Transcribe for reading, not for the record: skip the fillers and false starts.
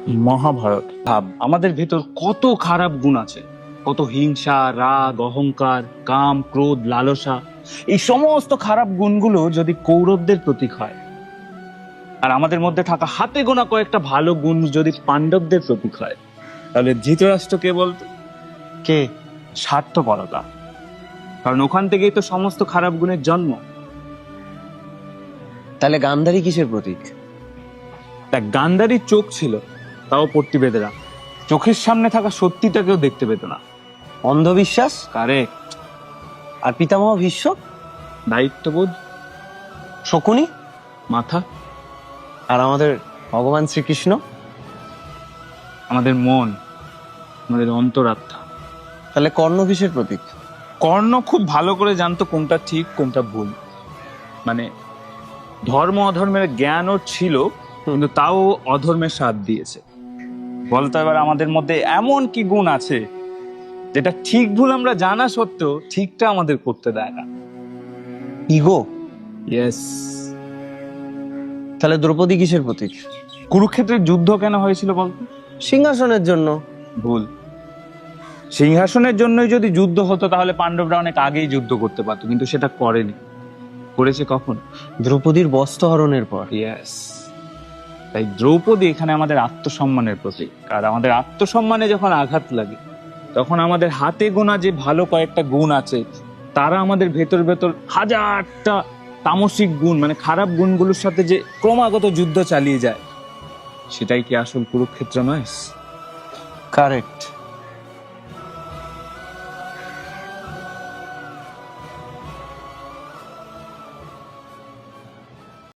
মহাভারত ভাব, আমাদের ভেতর কত খারাপ গুণ আছে, কত হিংসা, রাগ, অহংকার, কাম, ক্রোধ, লালসা। এই সমস্ত খারাপ গুণগুলো যদি কৌরবদের প্রতীক হয়, আর আমাদের মধ্যে থাকা হাতে গোনা কয়েকটা ভালো গুণ যদি পাণ্ডবদের প্রতীক হয়, তাহলে ধৃতরাষ্ট্র কে বলতো? কে? স্বার্থপরতা। কারণ ওখান থেকেই তো সমস্ত খারাপ গুণের জন্ম। তাহলে গান্ধারী কিসের প্রতীক? দেখ, গান্ধারীর চোখ ছিল, তাও পট্টি বেঁধে রাখ। চোখের সামনে থাকা সত্যিটাকেও দেখতে পেত না। অন্ধবিশ্বাস। কারেক্ট। আর পিতামহ ভীষ্ম? দায়িত্ববোধ। শকুনি? মাথা। আর আমাদের ভগবান শ্রীকৃষ্ণ? আমাদের মন, আমাদের অন্তরাত্মা। তাহলে কর্ণ কিসের প্রতীক? কর্ণ খুব ভালো করে জানতো কোনটা ঠিক কোনটা ভুল। মানে ধর্ম অধর্মের জ্ঞান ওর ছিল, কিন্তু তাও অধর্মের সাথ দিয়েছে। বলতো এবার আমাদের মধ্যে এমন কি গুণ আছে যেটা ঠিক ভুল আমরা জানা সত্ত্বেও ঠিকটা আমাদের করতে দেয় না? ইগো। ইয়েস। তাহলে দ্রৌপদী কিসের প্রতীক? কুরুক্ষেত্রের যুদ্ধ কেন হয়েছিল বলতো? সিংহাসনের জন্য। ভুল। সিংহাসনের জন্যই যদি যুদ্ধ হতো তাহলে পাণ্ডবরা অনেক আগেই যুদ্ধ করতে পারতো, কিন্তু সেটা করেনি। করেছে কখন? দ্রৌপদীর বস্ত্র হরণের পর। ইয়েস। তাই দ্রৌপদী এখানে আমাদের আত্মসম্মানের প্রতীক। আর আমাদের আত্মসম্মানে যখন আঘাত লাগে, তখন আমাদের হাতে গোনা যে ভালো কয়েকটা গুণ আছে, তারা আমাদের ভেতর ভেতর হাজারটা তামসিক গুণ, মানে খারাপ গুণগুলোর সাথে যে ক্রমাগত যুদ্ধ চালিয়ে যায়, সেটাই কি আসল কুরুক্ষেত্র নয়? কারেক্ট।